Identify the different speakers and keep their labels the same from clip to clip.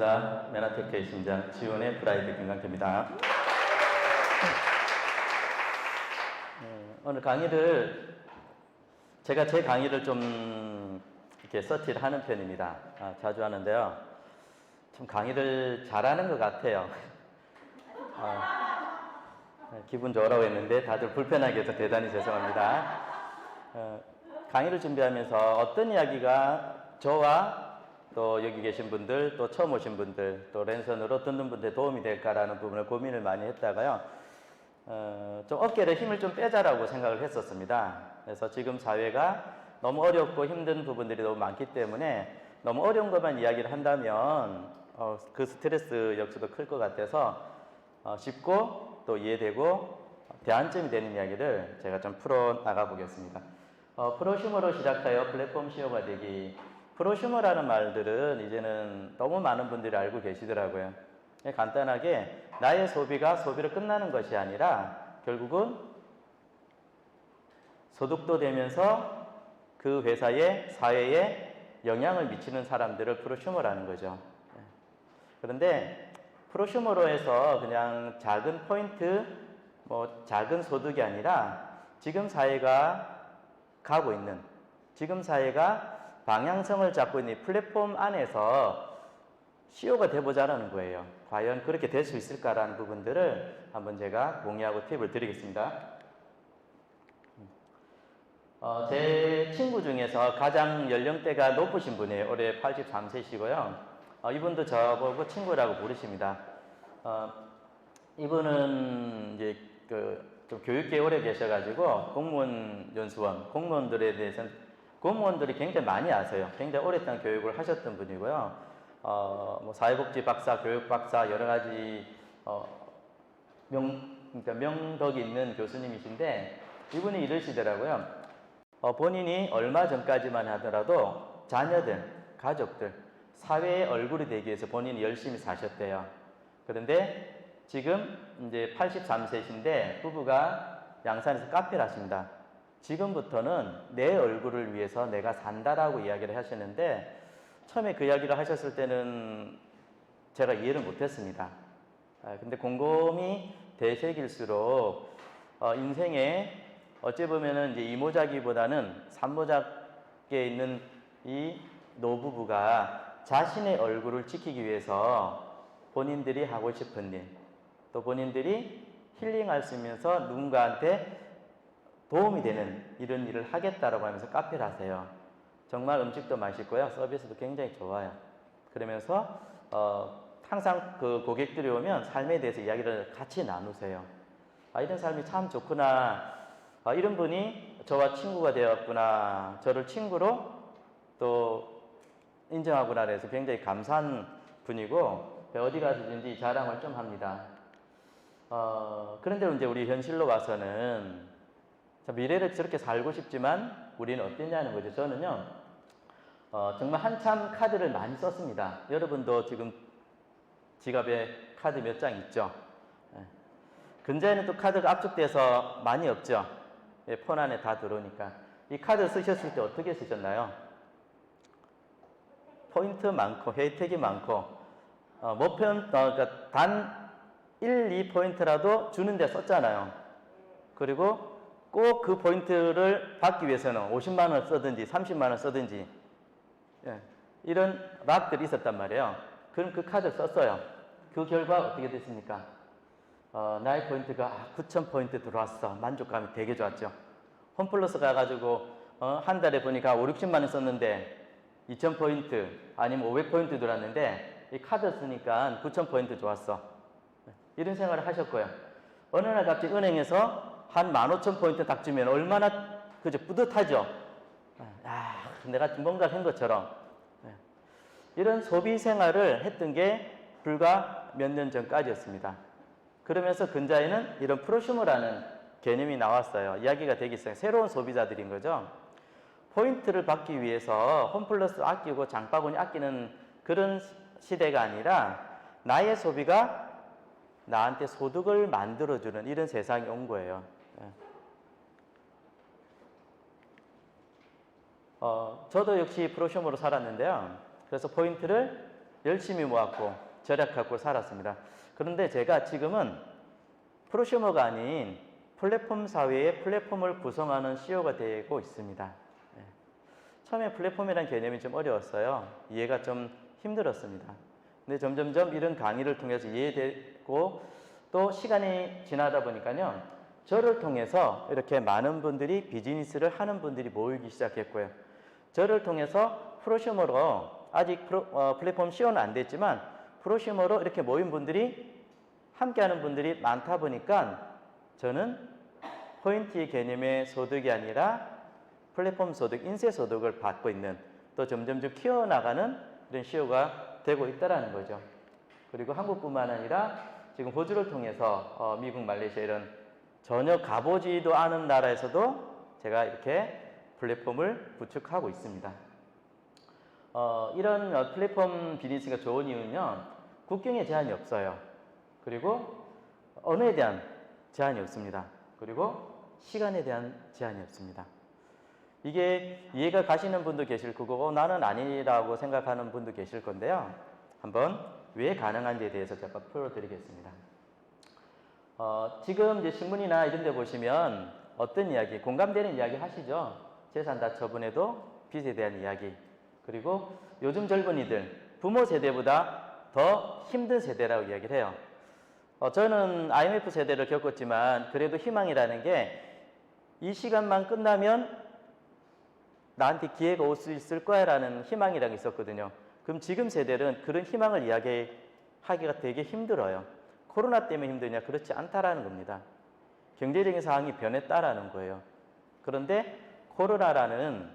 Speaker 1: 반갑습니다. 메나테크의 심장, 지원의 프라이드 김강태입니다. 오늘 강의를, 제가 제 강의를 좀 이렇게 서치를 하는 편입니다. 자주 하는데요. 좀 강의를 잘하는 것 같아요. 기분 좋으라고 했는데 다들 불편하게 해서 대단히 죄송합니다. 강의를 준비하면서 어떤 이야기가 저와 또 여기 계신 분들, 또 처음 오신 분들, 또 랜선으로 듣는 분들에 도움이 될까라는 부분을 고민을 많이 했다가요. 좀 어깨를 힘을 좀 빼자라고 생각을 했었습니다. 그래서 지금 사회가 너무 어렵고 힘든 부분들이 너무 많기 때문에 너무 어려운 것만 이야기를 한다면 그 스트레스 역시도 클 것 같아서 쉽고 또 이해되고 대안점이 되는 이야기를 제가 좀 풀어 나가 보겠습니다. 프로슈머로 시작하여 플랫폼 CEO가 되기. 프로슈머라는 말들은 이제는 너무 많은 분들이 알고 계시더라고요. 간단하게 나의 소비가 소비로 끝나는 것이 아니라 결국은 소득도 되면서 그 회사에, 사회에 영향을 미치는 사람들을 프로슈머라는 거죠. 그런데 프로슈머로 해서 그냥 작은 포인트, 작은 소득이 아니라 지금 사회가 가고 있는, 지금 사회가 방향성을 잡고 있는 플랫폼 안에서 CEO가 돼보자라는 거예요. 과연 그렇게 될 수 있을까라는 부분들을 한번 제가 공유하고 팁을 드리겠습니다. 제 친구 중에서 가장 연령대가 높으신 분이에요. 올해 83세시고요. 이분도 저보고 친구라고 부르십니다. 이분은 이제 좀 교육계에 오래 계셔가지고 공무원 연수원, 공무원들에 대해서는 공무원들이 굉장히 많이 아세요. 굉장히 오랫동안 교육을 하셨던 분이고요. 사회복지 박사, 교육 박사, 여러 가지, 그러니까 명덕이 있는 교수님이신데, 이분이 이러시더라고요. 본인이 얼마 전까지만 하더라도 자녀들, 가족들, 사회의 얼굴이 되기 위해서 본인이 열심히 사셨대요. 그런데 지금 이제 83세신데 부부가 양산에서 카페를 하십니다. 지금부터는 내 얼굴을 위해서 내가 산다라고 이야기를 하시는데, 처음에 그 이야기를 하셨을 때는 제가 이해를 못했습니다. 근데 곰곰이 되새길수록 인생에 어찌 보면은 이제 이모작이보다는 삼모작에 있는 이 노부부가 자신의 얼굴을 지키기 위해서 본인들이 하고 싶은 일, 또 본인들이 힐링할 수 있면서 누군가한테 도움이 되는 이런 일을 하겠다라고 하면서 카페를 하세요. 정말 음식도 맛있고요. 서비스도 굉장히 좋아요. 그러면서 항상 그 고객들이 오면 삶에 대해서 이야기를 같이 나누세요. 이런 삶이 참 좋구나. 이런 분이 저와 친구가 되었구나. 저를 친구로 또 인정하구나 해서 굉장히 감사한 분이고 어디 가서든지 자랑을 좀 합니다. 그런데 이제 우리 현실로 와서는 미래를 저렇게 살고 싶지만 우리는 어땠냐는 거죠. 저는요, 정말 한참 카드를 많이 썼습니다. 여러분도 지금 지갑에 카드 몇 장 있죠? 근자에는 또 카드가 압축돼서 많이 없죠? 폰 안에 다 들어오니까. 이 카드 쓰셨을 때 어떻게 쓰셨나요? 포인트 많고, 혜택이 많고, 그러니까 단 1, 2포인트라도 주는데 썼잖아요. 그리고 꼭 그 포인트를 받기 위해서는 50만 원 쓰든지 30만 원 쓰든지 이런 락들이 있었단 말이에요. 그럼 그 카드를 썼어요. 그 결과 어떻게 됐습니까? 나의 포인트가 9,000포인트 들어왔어. 만족감이 되게 좋았죠. 홈플러스 가가지고 한 달에 보니까 5, 60만 원 썼는데 2,000포인트 아니면 500포인트 들어왔는데 이 카드 쓰니까 9,000포인트 좋았어. 이런 생각을 하셨고요. 어느 날 갑자기 은행에서 한 15,000포인트 딱 주면 얼마나 그저 뿌듯하죠. 내가 뭔가 한 것처럼. 이런 소비 생활을 했던 게 불과 몇 년 전까지였습니다. 그러면서 근자에는 이런 프로슈머라는 개념이 나왔어요. 이야기가 되기 시작해요. 새로운 소비자들인 거죠. 포인트를 받기 위해서 홈플러스 아끼고 장바구니 아끼는 그런 시대가 아니라 나의 소비가 나한테 소득을 만들어주는 이런 세상이 온 거예요. 저도 역시 프로슈머로 살았는데요. 그래서 포인트를 열심히 모았고 절약하고 살았습니다. 그런데 제가 지금은 프로슈머가 아닌 플랫폼 사회의 플랫폼을 구성하는 CEO가 되고 있습니다. 네. 처음에 플랫폼이라는 개념이 좀 어려웠어요. 이해가 좀 힘들었습니다. 근데 점점점 이런 강의를 통해서 이해되고 또 시간이 지나다 보니까요. 저를 통해서 이렇게 많은 분들이 비즈니스를 하는 분들이 모이기 시작했고요. 저를 통해서 프로슈머로 아직 플랫폼 CEO는 안 됐지만 프로슈머로 이렇게 모인 분들이 함께하는 분들이 많다 보니까 저는 포인트 개념의 소득이 아니라 플랫폼 소득, 인쇄 소득을 받고 있는 또 점점점 키워나가는 이런 CEO가 되고 있다는 거죠. 그리고 한국뿐만 아니라 지금 호주를 통해서 미국, 말레이시아 이런 전혀 가보지도 않은 나라에서도 제가 이렇게 플랫폼을 구축하고 있습니다. 이런 플랫폼 비즈니스가 좋은 이유는요. 국경에 제한이 없어요. 그리고 언어에 대한 제한이 없습니다. 그리고 시간에 대한 제한이 없습니다. 이게 이해가 가시는 분도 계실 거고 나는 아니라고 생각하는 분도 계실 건데요. 한번 왜 가능한지에 대해서 제가 풀어드리겠습니다. 지금 이제 신문이나 이런 데 보시면 어떤 이야기, 공감되는 이야기 하시죠? 재산 다 처분해도 빚에 대한 이야기. 그리고 요즘 젊은이들, 부모 세대보다 더 힘든 세대라고 이야기를 해요. 저는 IMF 세대를 겪었지만 그래도 희망이라는 게 이 시간만 끝나면 나한테 기회가 올 수 있을 거야 라는 희망이라는 게 있었거든요. 그럼 지금 세대는 그런 희망을 이야기하기가 되게 힘들어요. 코로나 때문에 힘드냐? 그렇지 않다라는 겁니다. 경제적인 상황이 변했다라는 거예요. 그런데 코로나라는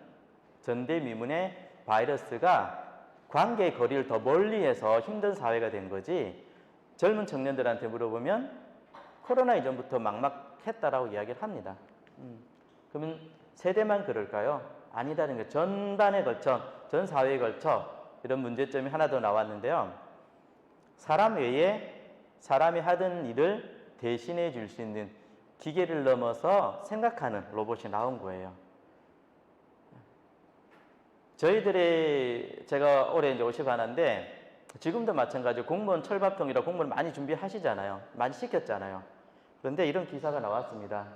Speaker 1: 전대미문의 바이러스가 관계의 거리를 더 멀리해서 힘든 사회가 된 거지 젊은 청년들한테 물어보면 코로나 이전부터 막막했다라고 이야기를 합니다. 그러면 세대만 그럴까요? 아니다는 게 전반에 걸쳐, 전 사회에 걸쳐 이런 문제점이 하나 더 나왔는데요. 사람 외에 사람이 하던 일을 대신해 줄 수 있는 기계를 넘어서 생각하는 로봇이 나온 거예요. 저희들이 제가 올해 이제 51인데 지금도 마찬가지로 공무원 철밥통이라 공무원 많이 준비하시잖아요. 많이 시켰잖아요. 그런데 이런 기사가 나왔습니다.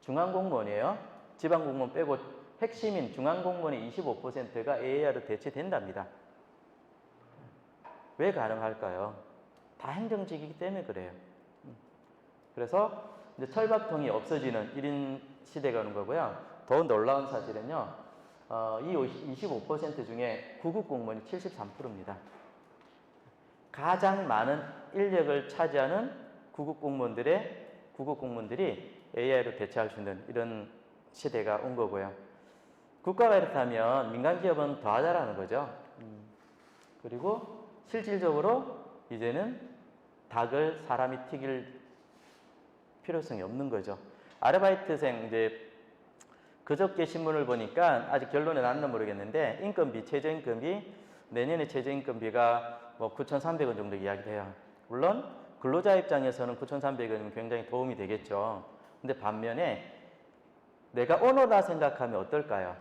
Speaker 1: 중앙공무원이에요. 지방공무원 빼고 핵심인 중앙공무원의 25%가 AI로 대체된답니다. 왜 가능할까요? 다 행정직이기 때문에 그래요. 그래서 이제 철밥통이 없어지는 이런 시대가 오는 거고요. 더 놀라운 사실은요. 이 25% 중에 구급 공무원이 73%입니다. 가장 많은 인력을 차지하는 구급 공무원들이 AI로 대체할 수 있는 이런 시대가 온 거고요. 국가가 이렇다면 민간 기업은 더 하자라는 거죠. 그리고 실질적으로 이제는 닭을 사람이 튀길 필요성이 없는 거죠. 아르바이트생 이제 그저께 신문을 보니까 아직 결론이 났나 모르겠는데 인건비, 최저임금이 내년에 최저임금비가 뭐 9,300원 정도 이야기를 해요. 물론 근로자 입장에서는 9,300원이면 굉장히 도움이 되겠죠. 근데 반면에 내가 오너다 생각하면 어떨까요?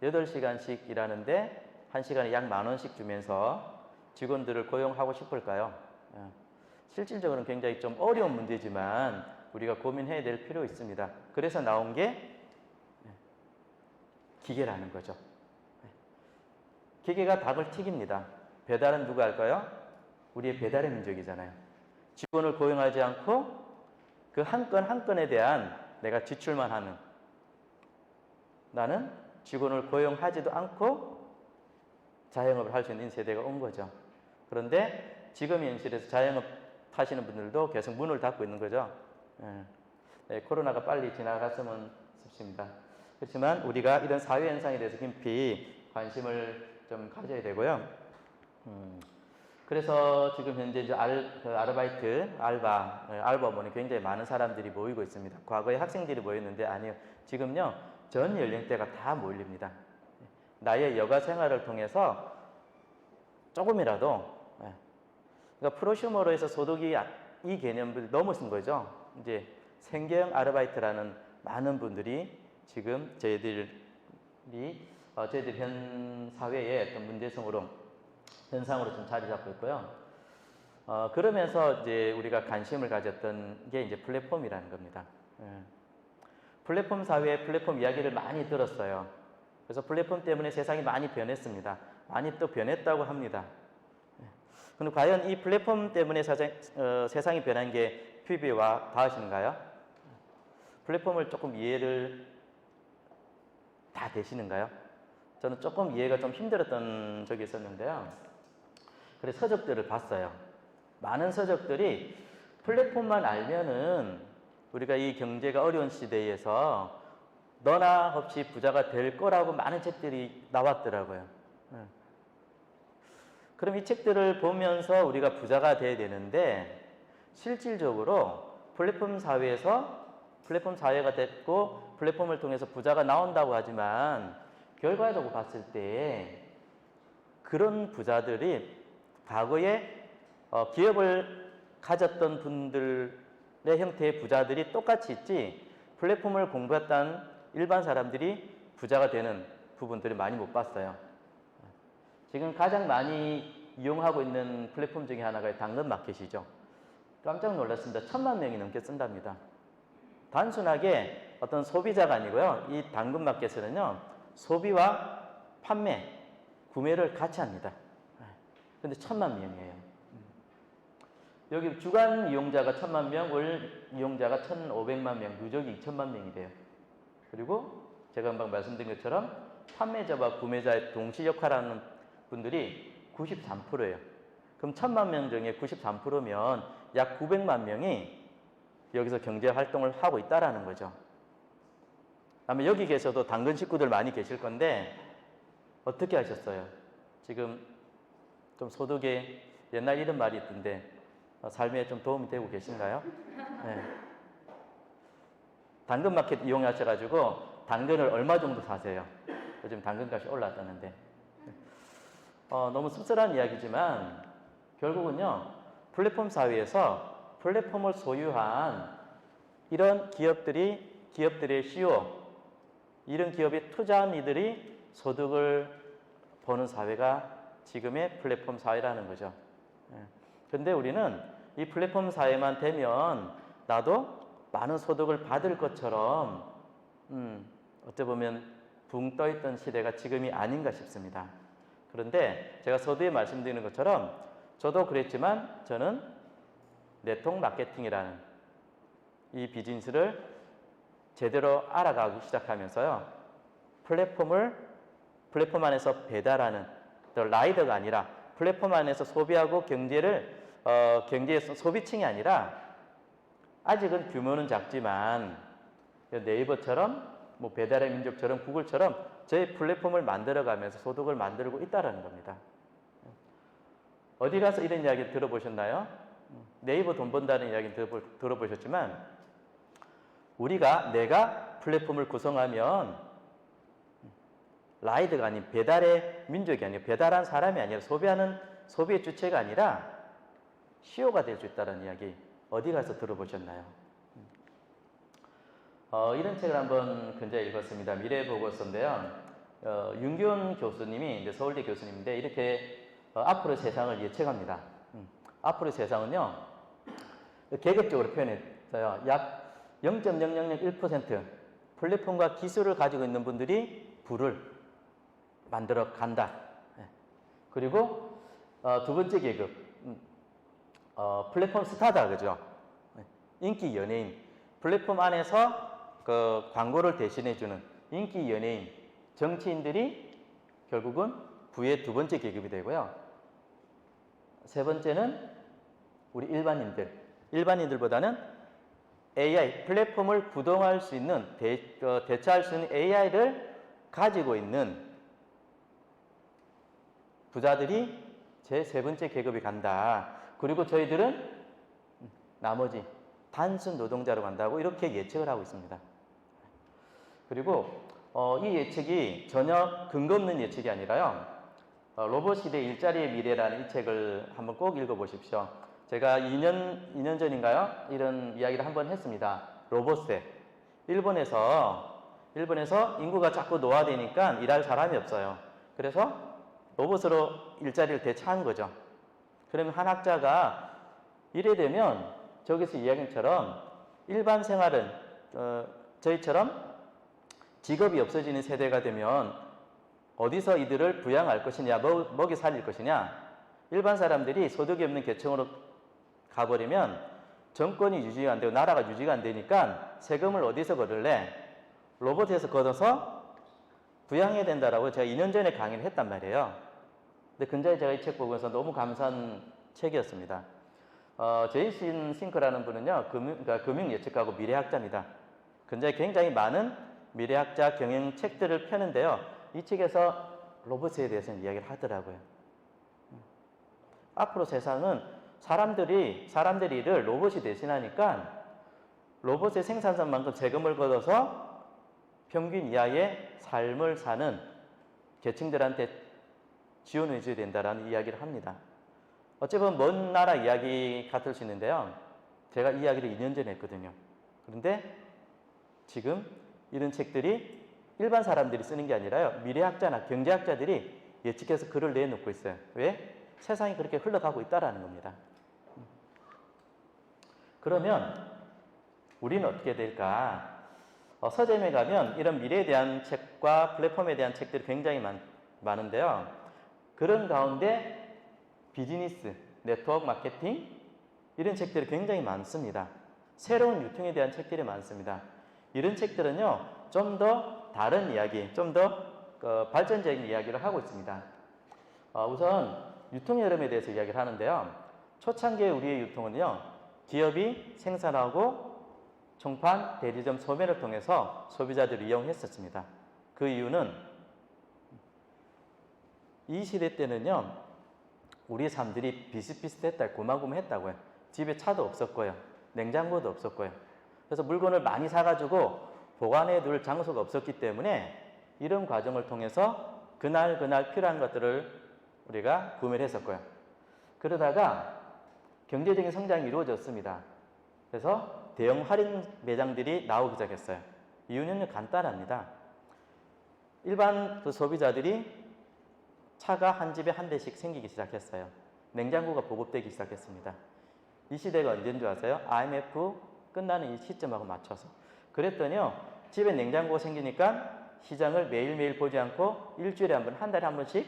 Speaker 1: 8시간씩 일하는데 1시간에 약 10,000원씩 주면서 직원들을 고용하고 싶을까요? 실질적으로는 굉장히 좀 어려운 문제지만 우리가 고민해야 될 필요 있습니다. 그래서 나온 게 기계라는 거죠. 기계가 닭을 튀깁니다. 배달은 누가 할까요? 우리의 배달의 민족이잖아요. 직원을 고용하지 않고 그 한 건 한 건에 대한 내가 지출만 하는, 나는 직원을 고용하지도 않고 자영업을 할 수 있는 세대가 온 거죠. 그런데 지금 현실에서 자영업 하시는 분들도 계속 문을 닫고 있는 거죠. 코로나가 빨리 지나갔으면 싶습니다. 그렇지만 우리가 이런 사회 현상에 대해서 깊이 관심을 좀 가져야 되고요. 그래서 지금 현재 이제 아르바이트, 알바몬에 굉장히 많은 사람들이 모이고 있습니다. 과거에 학생들이 모였는데 아니요. 지금요, 전 연령대가 다 모입니다. 나의 여가 생활을 통해서 조금이라도, 그러니까 프로슈머로 해서 소득이 이 개념을 넘어선 거죠. 이제 생계형 아르바이트라는 많은 분들이 지금 저희들 현 사회의 어떤 문제성으로 현상으로 좀 자리 잡고 있고요. 그러면서 이제 우리가 관심을 가졌던 게 이제 플랫폼이라는 겁니다. 예. 플랫폼 사회에 플랫폼 이야기를 많이 들었어요. 그래서 플랫폼 때문에 세상이 많이 변했습니다. 많이 또 변했다고 합니다. 그럼 과연 이 플랫폼 때문에 세상이 변한 게 퓨비와 닿으신가요? 플랫폼을 조금 이해를 다 되시는가요? 저는 조금 이해가 좀 힘들었던 적이 있었는데요. 그래서 서적들을 봤어요. 많은 서적들이 플랫폼만 알면은 우리가 이 경제가 어려운 시대에서 너나 없이 부자가 될 거라고 많은 책들이 나왔더라고요. 그럼 이 책들을 보면서 우리가 부자가 돼야 되는데 실질적으로 플랫폼 사회가 됐고 플랫폼을 통해서 부자가 나온다고 하지만 결과적으로 봤을 때 그런 부자들이 과거에 기업을 가졌던 분들의 형태의 부자들이 똑같이 있지 플랫폼을 공부했던 일반 사람들이 부자가 되는 부분들을 많이 못 봤어요. 지금 가장 많이 이용하고 있는 플랫폼 중에 하나가 당근마켓이죠. 깜짝 놀랐습니다. 1000만 명이 넘게 쓴답니다. 단순하게 어떤 소비자가 아니고요. 이 당근마켓에는요. 소비와 판매, 구매를 같이 합니다. 근데 1000만 명이에요. 여기 주간 이용자가 1000만 명, 월 이용자가 1500만 명, 누적이 2000만 명이 돼요. 그리고 제가 금방 말씀드린 것처럼 판매자와 구매자의 동시 역할하는 분들이 93%예요. 그럼 1000만 명 중에 93%면 약 900만 명이 여기서 경제 활동을 하고 있다라는 거죠. 다음에 여기 계셔도 당근 식구들 많이 계실 건데 어떻게 하셨어요? 지금 좀 소득에 옛날 이런 말이 있던데 삶에 좀 도움이 되고 계신가요? 네. 당근마켓 이용하셔가지고 당근을 얼마 정도 사세요? 요즘 당근값이 올랐다는데 너무 씁쓸한 이야기지만 결국은요 플랫폼 사회에서 플랫폼을 소유한 이런 기업들의 CEO 이런 기업에 투자한 이들이 소득을 버는 사회가 지금의 플랫폼 사회라는 거죠. 그런데 우리는 이 플랫폼 사회만 되면 나도 많은 소득을 받을 것처럼 어찌 보면 붕 떠있던 시대가 지금이 아닌가 싶습니다. 그런데 제가 서두에 말씀드리는 것처럼 저도 그랬지만 저는 네트워크 마케팅이라는 이 비즈니스를 제대로 알아가기 시작하면서요. 플랫폼 안에서 배달하는 라이더가 아니라 플랫폼 안에서 소비하고 경제의 소비층이 아니라 아직은 규모는 작지만 네이버처럼 뭐 배달의 민족처럼 구글처럼 저희 플랫폼을 만들어가면서 소득을 만들고 있다는 겁니다. 어디 가서 이런 이야기 들어보셨나요? 네이버 돈 번다는 이야기 들어보셨지만 내가 플랫폼을 구성하면 라이드가 아닌 배달의 민족이 아니라 배달한 사람이 아니라 소비의 주체가 아니라 CEO가 될 수 있다는 이야기 어디 가서 들어보셨나요? 이런 책을 한번 근처에 읽었습니다. 미래보고서인데요. 윤기훈 교수님이 이제 서울대 교수님인데 이렇게 앞으로의 세상을 예측합니다. 앞으로의 세상은요. 계급적으로 표현했어요. 약 0.0001% 플랫폼과 기술을 가지고 있는 분들이 부를 만들어 간다. 그리고 두 번째 계급 플랫폼 스타다 그죠? 인기 연예인 플랫폼 안에서 그 광고를 대신해주는 인기 연예인 정치인들이 결국은 부의 두 번째 계급이 되고요. 세 번째는 우리 일반인들보다는 AI 플랫폼을 구동할 수 있는 대처할 수 있는 AI를 가지고 있는 부자들이 제 세 번째 계급이 간다. 그리고 저희들은 나머지 단순 노동자로 간다고 이렇게 예측을 하고 있습니다. 그리고 이 예측이 전혀 근거 없는 예측이 아니라요. 로봇 시대 일자리의 미래라는 이 책을 한번 꼭 읽어보십시오. 제가 2년 전인가요? 이런 이야기를 한번 했습니다. 로봇세. 일본에서 인구가 자꾸 노화되니까 일할 사람이 없어요. 그래서 로봇으로 일자리를 대체한 거죠. 그러면 한 학자가 이래 되면 저기서 이야기한 것처럼 일반 생활은 저희처럼 직업이 없어지는 세대가 되면 어디서 이들을 부양할 것이냐, 먹이 살릴 것이냐. 일반 사람들이 소득이 없는 계층으로 가버리면 정권이 유지가 안 되고 나라가 유지가 안 되니까 세금을 어디서 걷을래? 로봇에서 걷어서 부양해야 된다라고 제가 2년 전에 강의를 했단 말이에요. 근데 근자에 제가 이 책 보면서 너무 감사한 책이었습니다. 제이슨 싱크라는 분은요, 금융 예측가고 미래학자입니다. 근자에 굉장히 많은 미래학자 경영 책들을 펴는데요. 이 책에서 로봇에 대해서는 이야기를 하더라고요. 앞으로 세상은 사람들이 일을 로봇이 대신하니까 로봇의 생산성만큼 세금을 걷어서 평균 이하의 삶을 사는 계층들한테 지원을 해줘야 된다라는 이야기를 합니다. 어찌 보면 먼 나라 이야기 같을 수 있는데요. 제가 이 이야기를 2년 전에 했거든요. 그런데 지금 이런 책들이 일반 사람들이 쓰는 게 아니라요. 미래학자나 경제학자들이 예측해서 글을 내놓고 있어요. 왜? 세상이 그렇게 흘러가고 있다라는 겁니다. 그러면 우리는 어떻게 될까? 서점에 가면 이런 미래에 대한 책과 플랫폼에 대한 책들이 굉장히 많은데요. 그런 가운데 비즈니스, 네트워크 마케팅 이런 책들이 굉장히 많습니다. 새로운 유통에 대한 책들이 많습니다. 이런 책들은요. 좀 더 다른 이야기, 좀 더 발전적인 이야기를 하고 있습니다. 우선 유통 흐름에 대해서 이야기를 하는데요. 초창기의 우리의 유통은요. 기업이 생산하고 총판, 대리점, 소매를 통해서 소비자들을 이용했었습니다. 그 이유는 이 시대 때는요. 우리 삶들이 비슷비슷했다, 고만고만했다고요. 집에 차도 없었고요. 냉장고도 없었고요. 그래서 물건을 많이 사가지고 보관해 둘 장소가 없었기 때문에 이런 과정을 통해서 그날 필요한 것들을 우리가 구매를 했었고요. 그러다가 경제적인 성장이 이루어졌습니다. 그래서 대형 할인 매장들이 나오기 시작했어요. 이유는 간단합니다. 일반 소비자들이 차가 한 집에 한 대씩 생기기 시작했어요. 냉장고가 보급되기 시작했습니다. 이 시대가 언제인 줄 아세요? IMF 끝나는 이 시점하고 맞춰서. 그랬더니요. 집에 냉장고가 생기니까 시장을 매일매일 보지 않고 일주일에 한 번, 한 달에 한 번씩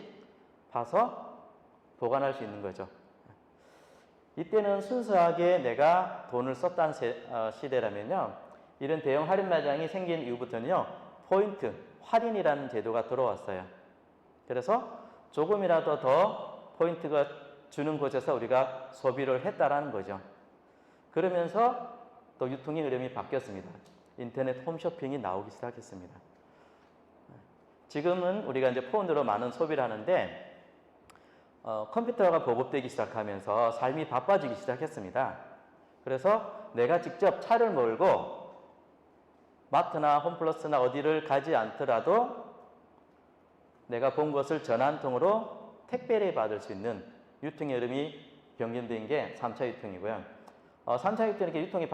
Speaker 1: 봐서 보관할 수 있는 거죠. 이때는 순수하게 내가 돈을 썼다는 시대라면요. 이런 대형 할인 매장이 생긴 이후부터는요. 포인트, 할인이라는 제도가 들어왔어요. 그래서 조금이라도 더 포인트가 주는 곳에서 우리가 소비를 했다라는 거죠. 그러면서 또 유통의 흐름이 바뀌었습니다. 인터넷 홈쇼핑이 나오기 시작했습니다. 지금은 우리가 이제 폰으로 많은 소비를 하는데 컴퓨터가 보급되기 시작하면서 삶이 바빠지기 시작했습니다. 그래서 내가 직접 차를 몰고 마트나 홈플러스나 어디를 가지 않더라도 내가 본 것을 전화통으로 택배를 받을 수 있는 유통의 흐름이 경연된 게 3차 유통이고요. 3차 유통이 이렇게 유통이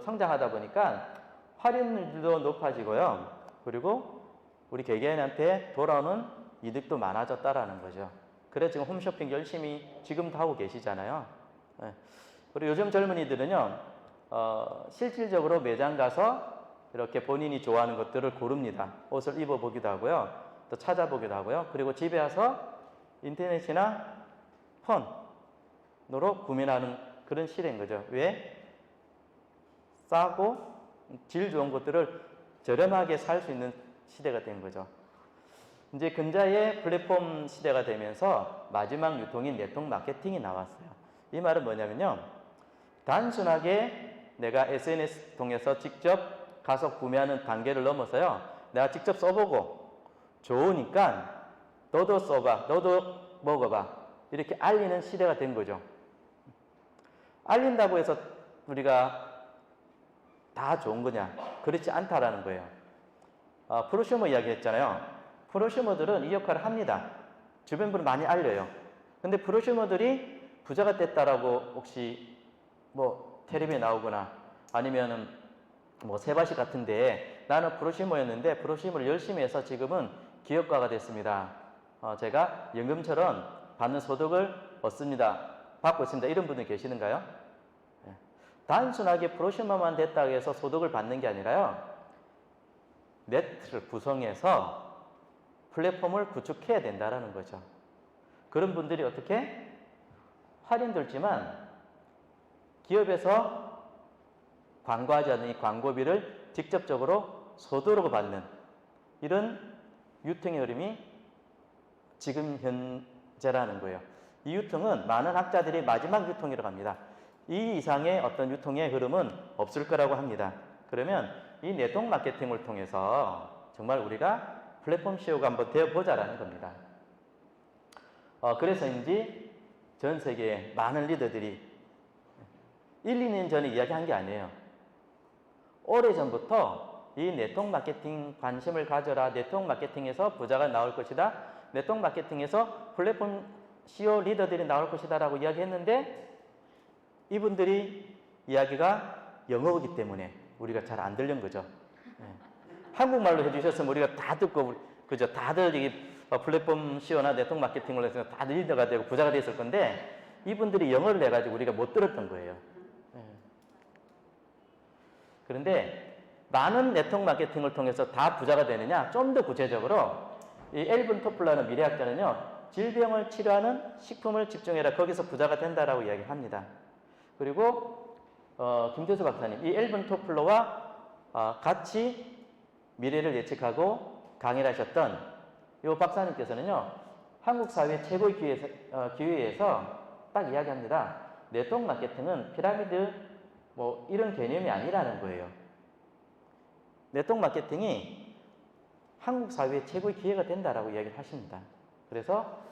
Speaker 1: 성장하다 보니까 할인율도 높아지고요. 그리고 우리 개개인한테 돌아오는 이득도 많아졌다라는 거죠. 그래서 지금 홈쇼핑 열심히 지금도 하고 계시잖아요. 그리고 요즘 젊은이들은요, 실질적으로 매장 가서 이렇게 본인이 좋아하는 것들을 고릅니다. 옷을 입어보기도 하고요. 또 찾아보기도 하고요. 그리고 집에 와서 인터넷이나 폰으로 구매하는 그런 시대인 거죠. 왜? 싸고 질 좋은 것들을 저렴하게 살 수 있는 시대가 된 거죠. 이제 근자의 플랫폼 시대가 되면서 마지막 유통인 네트워크 마케팅이 나왔어요. 이 말은 뭐냐면요. 단순하게 내가 SNS 통해서 직접 가서 구매하는 단계를 넘어서요. 내가 직접 써보고 좋으니까 너도 써봐, 너도 먹어봐. 이렇게 알리는 시대가 된 거죠. 알린다고 해서 우리가 다 좋은 거냐? 그렇지 않다라는 거예요. 프로슈머 이야기 했잖아요. 프로슈머들은 이 역할을 합니다. 주변 분을 많이 알려요. 근데 프로슈머들이 부자가 됐다라고 혹시 뭐 텔레비에 나오거나 아니면은 뭐 세바시 같은데 나는 프로슈머였는데 프로슈머를 열심히 해서 지금은 기업가가 됐습니다. 제가 연금처럼 받는 소득을 얻습니다. 받고 있습니다. 이런 분들 계시는가요? 네. 단순하게 프로슈머만 됐다고 해서 소득을 받는 게 아니라요. 네트를 구성해서 플랫폼을 구축해야 된다는 거죠. 그런 분들이 어떻게? 할인 들지만 기업에서 광고하지 않는 이 광고비를 직접적으로 소득으로 받는 이런 유통의 흐름이 지금 현재라는 거예요. 이 유통은 많은 학자들이 마지막 유통이라고 합니다. 이 이상의 어떤 유통의 흐름은 없을 거라고 합니다. 그러면 이 네트워크 마케팅을 통해서 정말 우리가 플랫폼 CEO가 한번 되어보자라는 겁니다. 그래서인지 전 세계의 많은 리더들이 1, 2년 전에 이야기한 게 아니에요. 오래전부터 이 네트워크 마케팅 관심을 가져라. 네트워크 마케팅에서 부자가 나올 것이다. 네트워크 마케팅에서 플랫폼 CEO 리더들이 나올 것이다 라고 이야기했는데 이분들이 이야기가 영어이기 때문에 우리가 잘 안 들린 거죠. 네. 한국말로 해주셨으면 우리가 다 듣고 그죠? 다들 이 플랫폼 CEO나 네트워크 마케팅을 해서 다들 리더가 되고 부자가 됐을 건데 이분들이 영어를 해가지고 우리가 못 들었던 거예요. 네. 그런데 많은 네트워크 마케팅을 통해서 다 부자가 되느냐? 좀 더 구체적으로 이 엘븐 토플러는 미래학자는요. 질병을 치료하는 식품을 집중해라. 거기서 부자가 된다라고 이야기합니다. 그리고 김태수 박사님, 이 엘븐 토플러와 같이 미래를 예측하고 강의를 하셨던 이 박사님께서는요. 한국 사회 최고의 기회에서 딱 이야기합니다. 네트워크 마케팅은 피라미드 뭐 이런 개념이 아니라는 거예요. 네트워크 마케팅이 한국 사회의 최고의 기회가 된다라고 이야기를 하십니다. 그래서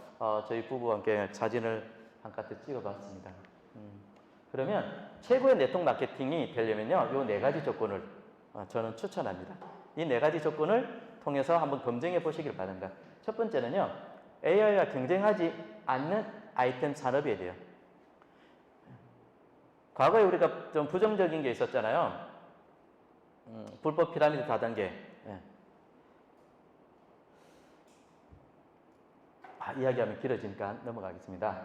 Speaker 1: 저희 부부와 함께 사진을 한 카트 찍어봤습니다. 그러면 최고의 네트워크 마케팅이 되려면요, 이 네 가지 조건을 저는 추천합니다. 이 네 가지 조건을 통해서 한번 검증해 보시길 바랍니다. 첫 번째는요, AI와 경쟁하지 않는 아이템 산업이어야 돼요. 과거에 우리가 좀 부정적인 게 있었잖아요. 불법 피라미드 다단계. 예. 이야기하면 길어지니까 넘어가겠습니다.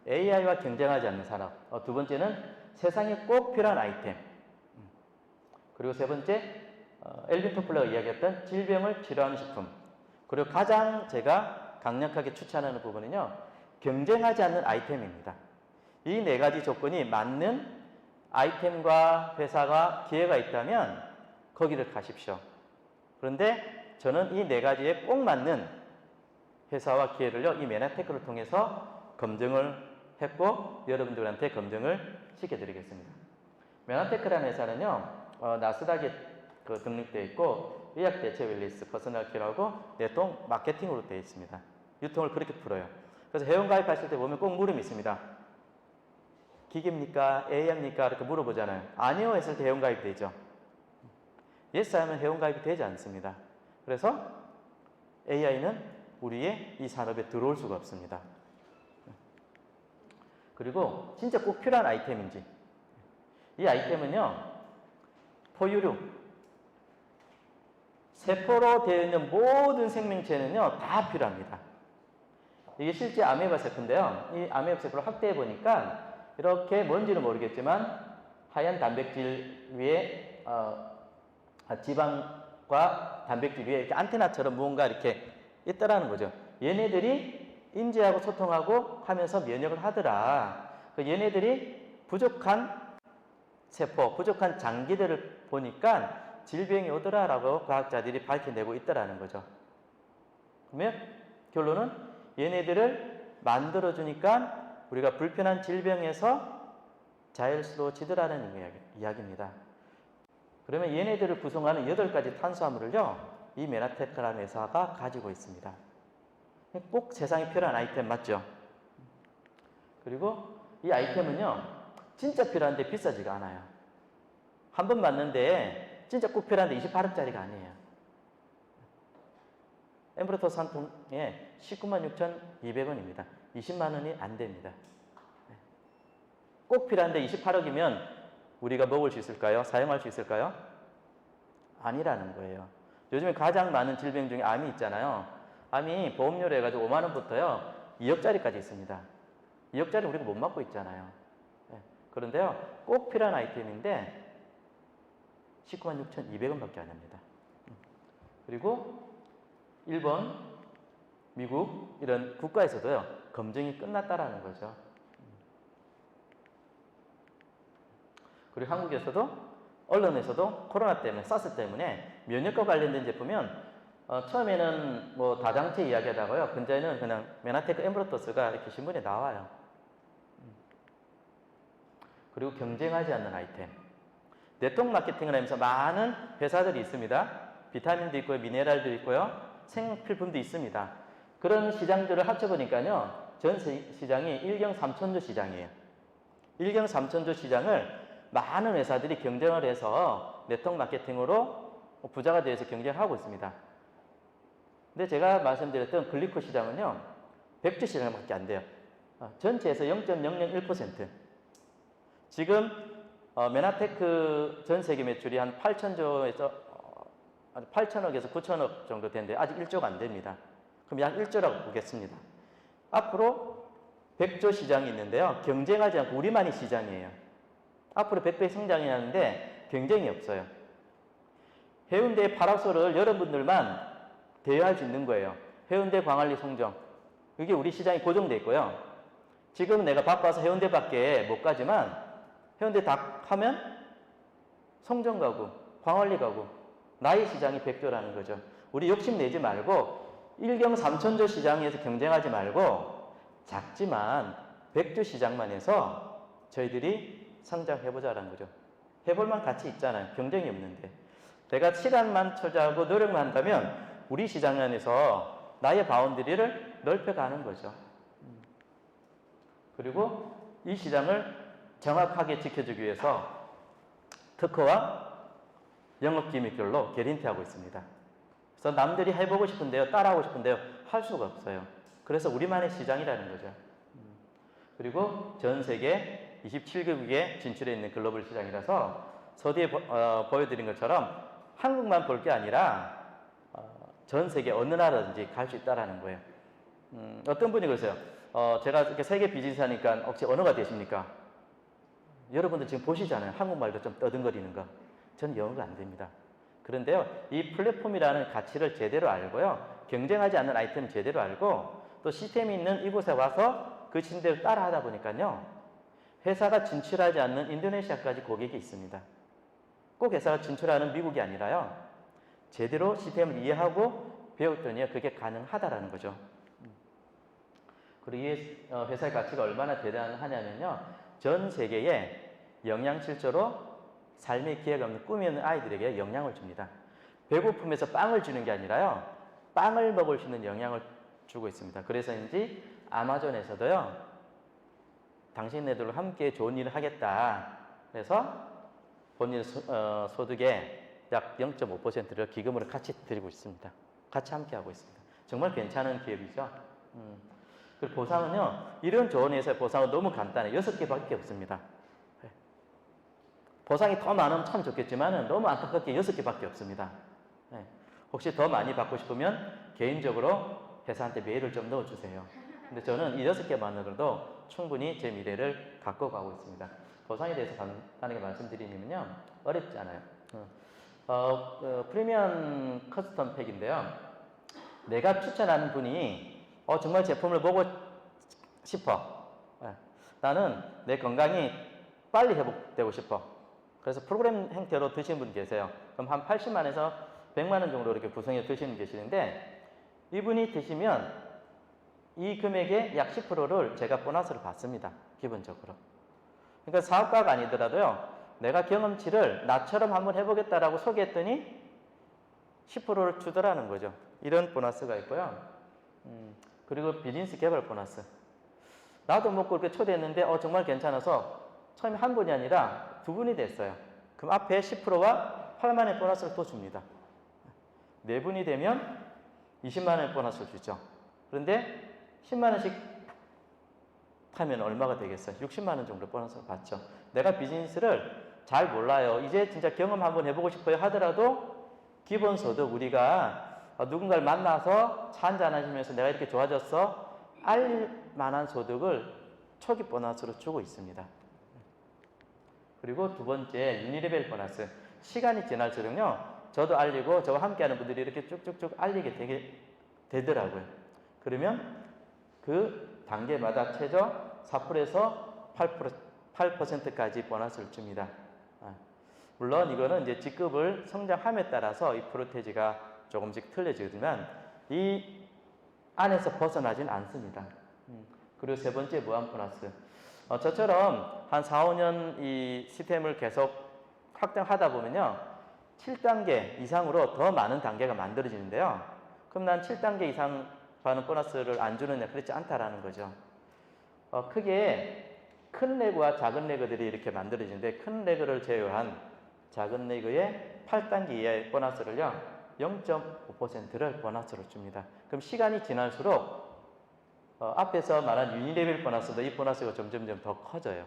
Speaker 1: AI와 경쟁하지 않는 산업. 두 번째는 세상에 꼭 필요한 아이템. 그리고 세 번째, 엘빈 토플러가 이야기했던 질병을 치료하는 식품. 그리고 가장 제가 강력하게 추천하는 부분은요, 경쟁하지 않는 아이템입니다. 이 네 가지 조건이 맞는 아이템과 회사가 기회가 있다면 거기를 가십시오. 그런데 저는 이 네 가지에 꼭 맞는 회사와 기회를요, 이 메나테크를 통해서 검증을 했고 여러분들한테 검증을 시켜드리겠습니다. 메나테크라는 회사는요, 나스닥에 등록되어 있고 의학대체 웰리스, 퍼스널 케어하고 네트워크 마케팅으로 되어 있습니다. 유통을 그렇게 풀어요. 그래서 회원가입하실 때 보면 꼭 물음이 있습니다. 기계입니까? AI입니까? 이렇게 물어보잖아요. 아니요 했을 때 회원가입이 되죠. 예스 하면 회원가입이 되지 않습니다. 그래서 AI는 우리의 이 산업에 들어올 수가 없습니다. 그리고 진짜 꼭 필요한 아이템인지, 이 아이템은요, 포유류, 세포로 되어 있는 모든 생명체는요 다 필요합니다. 이게 실제 아메바 세포인데요, 이 아메바 세포를 확대해 보니까 이렇게 뭔지는 모르겠지만 하얀 단백질 위에 지방과 단백질 위에 이렇게 안테나처럼 무언가 이렇게 있다라는 거죠. 얘네들이 인지하고 소통하고 하면서 면역을 하더라. 얘네들이 부족한 세포, 부족한 장기들을 보니까 질병이 오더라라고 과학자들이 밝혀내고 있다라는 거죠. 그러면 결론은 얘네들을 만들어주니까 우리가 불편한 질병에서 자연스러워지더라는 이야기입니다. 그러면 얘네들을 구성하는 8가지 탄수화물을요, 이 메나테크라는 회사가 가지고 있습니다. 꼭 세상에 필요한 아이템 맞죠? 그리고 이 아이템은요, 진짜 필요한데 비싸지가 않아요. 한 번 맞는데 진짜 꼭 필요한데 28억짜리가 아니에요. 엠브로토스 한 통에 196,200원입니다. 20만 원이 안 됩니다. 꼭 필요한데 28억이면 우리가 먹을 수 있을까요? 사용할 수 있을까요? 아니라는 거예요. 요즘에 가장 많은 질병 중에 암이 있잖아요. 암이 보험료로 해가지고 5만 원부터요 2억짜리까지 있습니다. 2억짜리 우리가 못 맞고 있잖아요. 예. 그런데요 꼭 필요한 아이템인데 19만 6,200원밖에 안 합니다. 그리고 일본, 미국 이런 국가에서도요 검증이 끝났다라는 거죠. 그리고 한국에서도 언론에서도 코로나 때문에 사스 때문에 면역과 관련된 제품은 처음에는 뭐 다장체 이야기하다가요 근자에는 그냥 메나테크 엠브로토스가 이렇게 신문에 나와요. 그리고 경쟁하지 않는 아이템. 네트워크 마케팅을 하면서 많은 회사들이 있습니다. 비타민도 있고요, 미네랄도 있고요, 생필품도 있습니다. 그런 시장들을 합쳐보니까요, 전 시장이 1경 3천조 시장이에요. 1경 3천조 시장을 많은 회사들이 경쟁을 해서 네트워크 마케팅으로 부자가 되어서 경쟁하고 있습니다. 근데 제가 말씀드렸던 글리코 시장은요, 100조 시장밖에 안 돼요. 전체에서 0.001%. 지금 메나테크 전 세계 매출이 한 8천조에서 8천억에서 9천억 정도 되는데 아직 1조가 안 됩니다. 그럼 약 1조라고 보겠습니다. 앞으로 100조 시장이 있는데요. 경쟁하지 않고 우리만이 시장이에요. 앞으로 100배 성장이 하는데 경쟁이 없어요. 해운대 파라솔을 여러분들만 대여할 수 있는 거예요. 해운대, 광안리, 송정. 이게 우리 시장이 고정돼 있고요. 지금 내가 바빠서 해운대밖에 못 가지만 해운대 딱 하면 송정 가고 광안리 가고 나의 시장이 100조라는 거죠. 우리 욕심내지 말고 1경 3천조 시장에서 경쟁하지 말고 작지만 100조 시장만 해서 저희들이 성장해보자라는 거죠. 해볼만 가치 있잖아요. 경쟁이 없는데. 내가 시간만 투자하고 노력만 한다면 우리 시장 안에서 나의 바운드리를 넓혀가는 거죠. 그리고 이 시장을 정확하게 지켜주기 위해서 특허와 영업기밀결로 개린티하고 있습니다. 그래서 남들이 해보고 싶은데요, 따라하고 싶은데요, 할 수가 없어요. 그래서 우리만의 시장이라는 거죠. 그리고 전 세계 27개국에 진출해 있는 글로벌 시장이라서 서두에 보여드린 것처럼 한국만 볼 게 아니라 전 세계 어느 나라든지 갈 수 있다는 거예요. 어떤 분이 그러세요. 제가 이렇게 세계 비즈니스 하니까 혹시 언어가 되십니까? 여러분들 지금 보시잖아요. 한국말도 좀 떠듬거리는 거. 저는 영어가 안 됩니다. 그런데요, 이 플랫폼이라는 가치를 제대로 알고요, 경쟁하지 않는 아이템을 제대로 알고 또 시스템이 있는 이곳에 와서 그 시스템대로 따라 하다 보니까요, 회사가 진출하지 않는 인도네시아까지 고객이 있습니다. 꼭 회사가 진출하는 미국이 아니라요, 제대로 시스템을 이해하고 배웠더니 그게 가능하다라는 거죠. 그리고 이 회사의 가치가 얼마나 대단하냐면요, 전 세계에 영양실조로 삶의 기회가 없는 꿈이 없는 아이들에게 영양을 줍니다. 배고픔에서 빵을 주는 게 아니라요, 빵을 먹을 수 있는 영양을 주고 있습니다. 그래서인지 아마존에서도요, 당신네들과 함께 좋은 일을 하겠다. 그래서 본인 소득의 약 0.5%를 기금으로 같이 드리고 있습니다. 같이 함께 하고 있습니다. 정말 괜찮은 기업이죠. 그리고 보상은요, 이런 좋은 회사의 보상은 너무 간단해요. 6개밖에 없습니다. 보상이 더 많으면 참 좋겠지만 너무 안타깝게 6개밖에 없습니다. 혹시 더 많이 받고 싶으면 개인적으로 회사한테 메일을 좀 넣어주세요. 근데 저는 이 6개만으로도 충분히 제 미래를 갖고 가고 있습니다. 보상에 대해서 간단하게 말씀드리면요, 어렵지 않아요. 프리미엄 커스텀 팩인데요, 내가 추천하는 분이 정말 제품을 보고 싶어. 나는 내 건강이 빨리 회복되고 싶어. 그래서 프로그램 형태로 드시는 분 계세요. 그럼 한 80만에서 100만 원 정도 이렇게 구성해 드시는 분 계시는데, 이분이 드시면 이 금액의 약 10%를 제가 보너스를 받습니다. 기본적으로. 그러니까 사업가가 아니더라도요, 내가 경험치를 나처럼 한번 해보겠다라고 소개했더니 10%를 주더라는 거죠. 이런 보너스가 있고요. 그리고 비즈니스 개발 보너스. 나도 먹고 이렇게 초대했는데 정말 괜찮아서 처음에 한 분이 아니라 두 분이 됐어요. 그럼 앞에 10%와 8만 원의 보너스를 또 줍니다. 네 분이 되면 20만 원의 보너스를 주죠. 그런데 10만 원씩 하면 얼마가 되겠어요? 60만 원 정도 보너스를 받죠. 내가 비즈니스를 잘 몰라요. 이제 진짜 경험 한번 해보고 싶어요 하더라도 기본소득 우리가 누군가를 만나서 차 한잔 하시면서 내가 이렇게 좋아졌어? 알릴 만한 소득을 초기 보너스로 주고 있습니다. 그리고 두 번째 유니레벨 보너스. 시간이 지날수록요. 저도 알리고 저와 함께하는 분들이 이렇게 쭉쭉쭉 알리게 되더라고요. 그러면 그 단계마다 최저 4%에서 8%까지 보너스를 줍니다. 물론 이거는 이제 직급을 성장함에 따라서 이 프로테지가 조금씩 틀려지지만 이 안에서 벗어나진 않습니다. 그리고 세 번째 무한 보너스. 저처럼 한 4, 5년 이 시스템을 계속 확장하다 보면요. 7단계 이상으로 더 많은 단계가 만들어지는데요. 그럼 난 7단계 이상 받는 보너스를 안 주느냐? 그렇지 않다라는 거죠. 크게 큰 레그와 작은 레그들이 이렇게 만들어지는데 큰 레그를 제외한 작은 레그의 8단계 이하의 보너스를요. 0.5%를 보너스로 줍니다. 그럼 시간이 지날수록 앞에서 말한 유니레벨 보너스도 이 보너스가 점점점 더 커져요.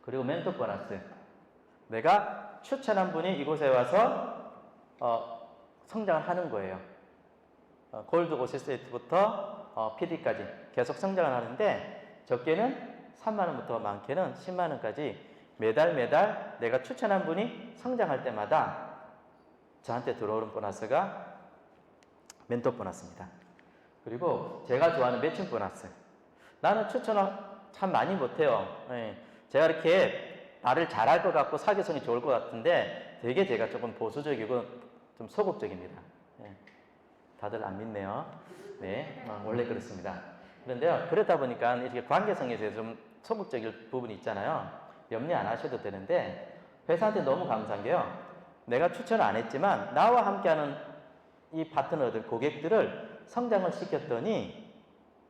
Speaker 1: 그리고 멘토 보너스. 내가 추천한 분이 이곳에 와서 성장을 하는 거예요. 골드 오세스에이트부터 PD까지 계속 성장을 하는데 적게는 3만 원부터 많게는 10만 원까지 매달 내가 추천한 분이 성장할 때마다 저한테 들어오는 보너스가 멘토 보너스입니다. 그리고 제가 좋아하는 매칭 보너스. 나는 추천을 참 많이 못해요. 제가 이렇게 나를 잘할 것 같고 사교성이 좋을 것 같은데 되게 제가 조금 보수적이고 좀 소극적입니다. 다들 안 믿네요. 네, 원래 그렇습니다. 그런데요, 그러다 보니까 이렇게 관계성에 대해서 좀 소극적일 부분이 있잖아요. 염려 안 하셔도 되는데 회사한테 너무 감사한 게요. 내가 추천을 안 했지만 나와 함께하는 이 파트너들, 고객들을 성장을 시켰더니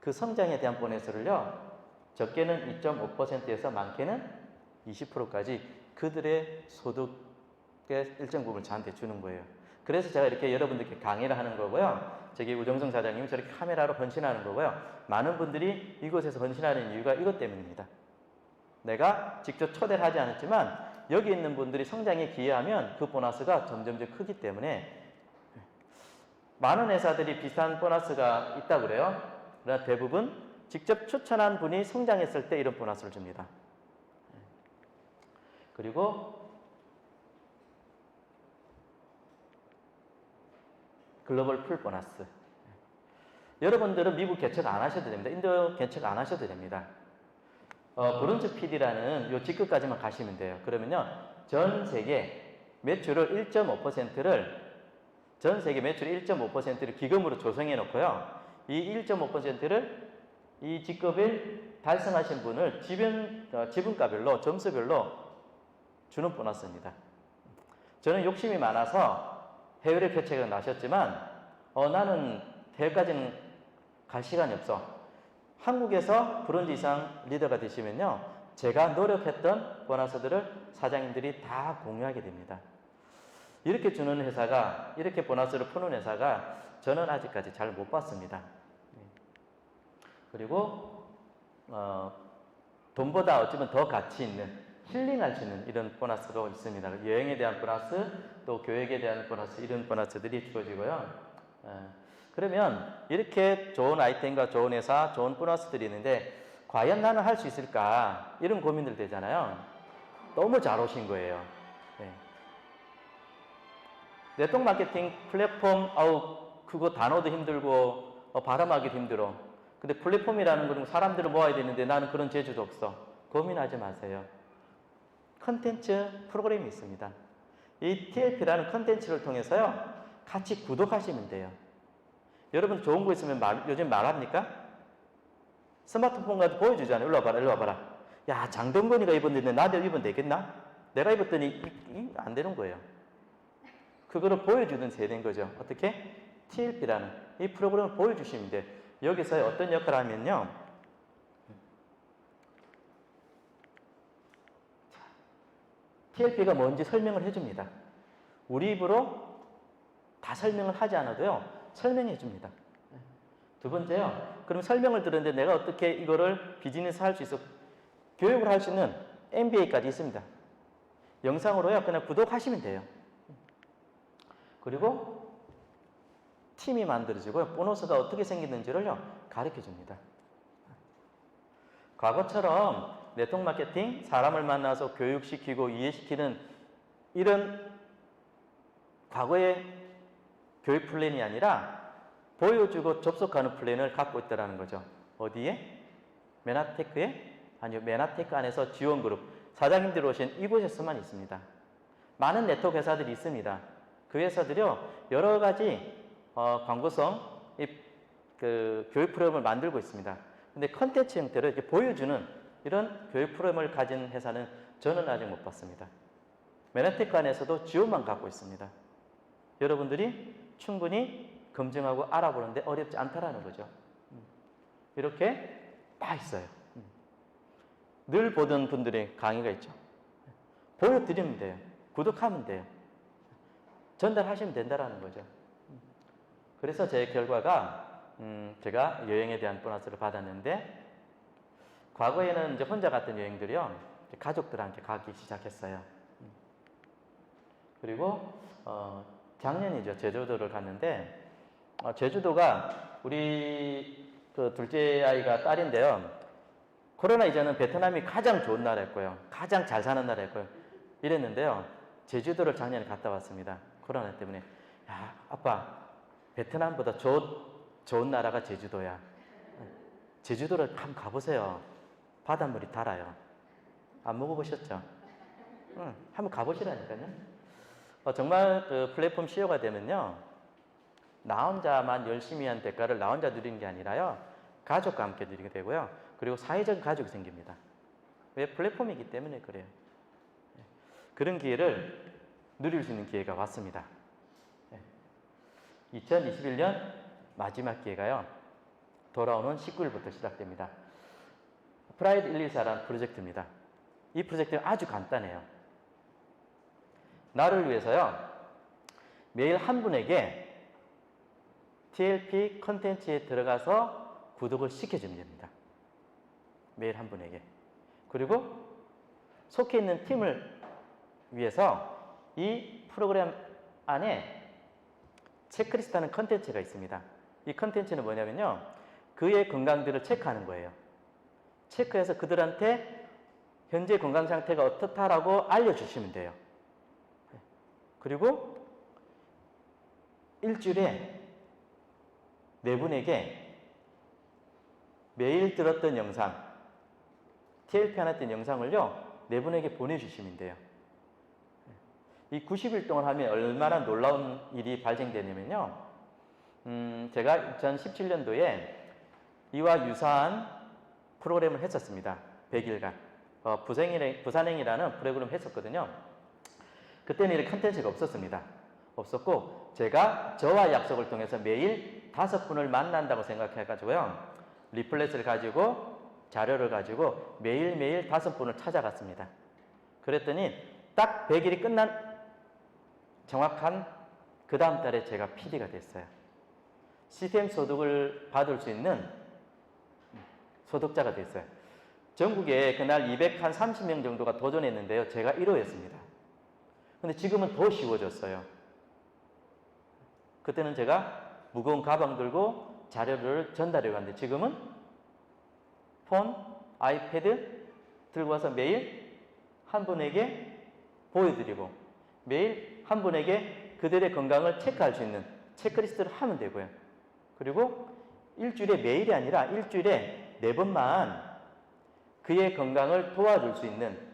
Speaker 1: 그 성장에 대한 보너스를요. 적게는 2.5%에서 많게는 20%까지 그들의 소득의 일정 부분을 저한테 주는 거예요. 그래서 제가 이렇게 여러분들께 강의를 하는 거고요. 저기 우정성 사장님이 저렇게 카메라로 헌신하는 거고요. 많은 분들이 이곳에서 헌신하는 이유가 이것 때문입니다. 내가 직접 초대를 하지 않았지만 여기 있는 분들이 성장에 기여하면 그 보너스가 점점 크기 때문에 많은 회사들이 비슷한 보너스가 있다고 그래요. 그러나 대부분 직접 추천한 분이 성장했을 때 이런 보너스를 줍니다. 그리고 글로벌 풀 보너스. 여러분들은 미국 개척 안 하셔도 됩니다. 인도 개척 안 하셔도 됩니다. 브론즈 PD라는 요 직급까지만 가시면 돼요. 그러면요, 전 세계 매출을 1.5%를 전 세계 매출 1.5%를 기금으로 조성해 놓고요. 이 1.5%를 이 직급을 달성하신 분을 지분가별로 점수별로 주는 보너스입니다. 저는 욕심이 많아서 해외로 개척을 나셨지만 나는 해외까지는 갈 시간이 없어. 한국에서 브론즈 이상 리더가 되시면요. 제가 노력했던 보너스들을 사장님들이 다 공유하게 됩니다. 이렇게 주는 회사가, 이렇게 보너스를 푸는 회사가 저는 아직까지 잘 못 봤습니다. 그리고 돈보다 어쩌면 더 가치 있는, 힐링할 수 있는 이런 보너스도 있습니다. 여행에 대한 보너스, 또 교육에 대한 보너스, 이런 보너스들이 주어지고요. 그러면 이렇게 좋은 아이템과 좋은 회사, 좋은 보너스들이 있는데 과연 나는 할 수 있을까? 이런 고민들 되잖아요. 너무 잘 오신 거예요. 네트워크 마케팅 플랫폼, 그거 단어도 힘들고 발음하기도 힘들어. 근데 플랫폼이라는 건 사람들을 모아야 되는데 나는 그런 재주도 없어. 고민하지 마세요. 컨텐츠 프로그램이 있습니다. 이 TLP라는 컨텐츠를 통해서요, 같이 구독하시면 돼요. 여러분 좋은 거 있으면 요즘 말합니까? 스마트폰 가지고 보여주잖아요. 일로 와봐라, 일로 와봐라. 야, 장동건이가 입었는데 나도 입으면 되겠나? 내가 입었더니 안 되는 거예요. 그거를 보여주는 세대인 거죠. 어떻게? TLP라는 이 프로그램을 보여주시면 돼요. 여기서 어떤 역할을 하면요. TLP가 뭔지 설명을 해줍니다. 우리 입으로 다 설명을 하지 않아도요, 설명해 줍니다. 두 번째요, 그럼 설명을 들었는데 내가 어떻게 이거를 비즈니스 할 수 있어? 교육을 할 수 있는 MBA까지 있습니다. 영상으로요, 그냥 구독하시면 돼요. 그리고 팀이 만들어지고 보너스가 어떻게 생기는지를요 가르쳐 줍니다. 과거처럼 네트워크 마케팅, 사람을 만나서 교육시키고 이해시키는 이런 과거의 교육 플랜이 아니라 보여주고 접속하는 플랜을 갖고 있다는 거죠. 어디에? 메나테크에? 아니요, 메나테크 안에서 지원그룹, 사장님들이 오신 이곳에서만 있습니다. 많은 네트워크 회사들이 있습니다. 그 회사들이요, 여러 가지 광고성 교육 프로그램을 만들고 있습니다. 근데 컨텐츠 형태로 이렇게 보여주는 이런 교육 프로그램을 가진 회사는 저는 아직 못 봤습니다. 메나테크 안에서도 지원만 갖고 있습니다. 여러분들이 충분히 검증하고 알아보는데 어렵지 않다라는 거죠. 이렇게 다 있어요. 늘 보던 분들의 강의가 있죠. 보여드리면 돼요. 구독하면 돼요. 전달하시면 된다라는 거죠. 그래서 제 결과가 제가 여행에 대한 보너스를 받았는데, 과거에는 이제 혼자 갔던 여행들이요, 가족들한테 가기 시작했어요. 그리고 작년이죠, 제주도를 갔는데, 제주도가 우리 그 둘째 아이가 딸인데요, 코로나 이전은 베트남이 가장 좋은 나라였고요, 가장 잘 사는 나라였고요, 이랬는데요, 제주도를 작년에 갔다 왔습니다. 코로나 때문에. 야, 아빠, 베트남보다 좋은 나라가 제주도야. 제주도를 한번 가보세요. 바닷물이 달아요. 안 먹어보셨죠? 한번 가보시라니까요. 정말 그 플랫폼 CEO가 되면요, 나 혼자만 열심히 한 대가를 나 혼자 누리는 게 아니라요, 가족과 함께 누리게 되고요, 그리고 사회적 가족이 생깁니다. 왜? 플랫폼이기 때문에 그래요. 그런 기회를 누릴 수 있는 기회가 왔습니다. 2021년 마지막 기회가요, 돌아오는 19일부터 시작됩니다. 프라이드 114라는 프로젝트입니다. 이 프로젝트는 아주 간단해요. 나를 위해서요, 매일 한 분에게 TLP 컨텐츠에 들어가서 구독을 시켜주면 됩니다. 매일 한 분에게. 그리고 속해 있는 팀을 위해서 이 프로그램 안에 체크리스트하는 컨텐츠가 있습니다. 이 컨텐츠는 뭐냐면요, 그의 건강들을 체크하는 거예요. 체크해서 그들한테 현재 건강 상태가 어떻다라고 알려주시면 돼요. 그리고 일주일에 4분에게 매일 들었던 영상, TLP 하나 뜬 영상을요, 4분에게 보내주시면 돼요. 이 90일 동안 하면 얼마나 놀라운 일이 발생되냐면요, 제가 2017년도에 이와 유사한 프로그램을 했었습니다. 100일간. 부산행이라는 프로그램을 했었거든요. 그때는 이렇게 컨텐츠가 없었습니다. 없었고, 제가 저와 약속을 통해서 매일 5분을 만난다고 생각해가지고요, 리플렛을 가지고, 자료를 가지고 매일매일 5분을 찾아갔습니다. 그랬더니 딱 100일이 끝난 정확한 그 다음 달에 제가 PD가 됐어요. 시스템 소득을 받을 수 있는 소득자가 됐어요. 전국에 그날 230명 정도가 도전했는데요, 제가 1호였습니다. 근데 지금은 더 쉬워졌어요. 그때는 제가 무거운 가방 들고 자료를 전달해 갔는데, 지금은 폰, 아이패드 들고 와서 매일 한 분에게 보여드리고, 매일 한 분에게 그들의 건강을 체크할 수 있는 체크리스트를 하면 되고요. 그리고 일주일에 매일이 아니라 일주일에 4번만 그의 건강을 도와줄 수 있는,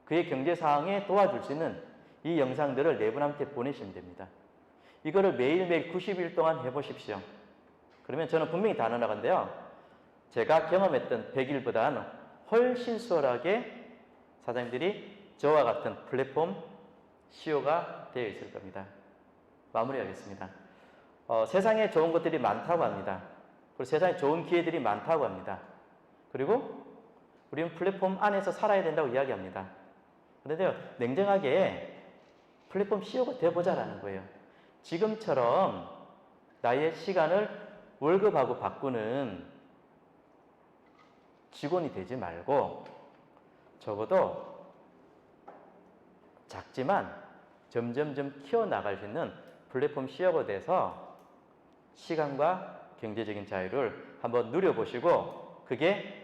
Speaker 1: 그의 경제 상황에 도와줄 수 있는 이 영상들을 4분한테 보내시면 됩니다. 이거를 매일매일 90일 동안 해보십시오. 그러면 저는 분명히 다 나가는데요, 제가 경험했던 100일보다는 훨씬 수월하게 사장님들이 저와 같은 플랫폼 CEO가 되어 있을 겁니다. 마무리하겠습니다. 세상에 좋은 것들이 많다고 합니다. 그리고 세상에 좋은 기회들이 많다고 합니다. 그리고 우리는 플랫폼 안에서 살아야 된다고 이야기합니다. 그런데요, 냉정하게 플랫폼 CEO가 되어보자라는 거예요. 지금처럼 나의 시간을 월급하고 바꾸는 직원이 되지 말고, 적어도 작지만 점점점 키워나갈 수 있는 플랫폼 CEO가 돼서 시간과 경제적인 자유를 한번 누려보시고 그게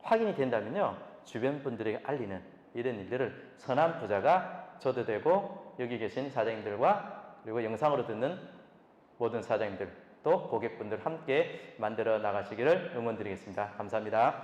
Speaker 1: 확인이 된다면요. 주변 분들에게 알리는 이런 일들을 선한 부자가 저도 되고 여기 계신 사장님들과 그리고 영상으로 듣는 모든 사장님들 또 고객분들 함께 만들어 나가시기를 응원드리겠습니다. 감사합니다.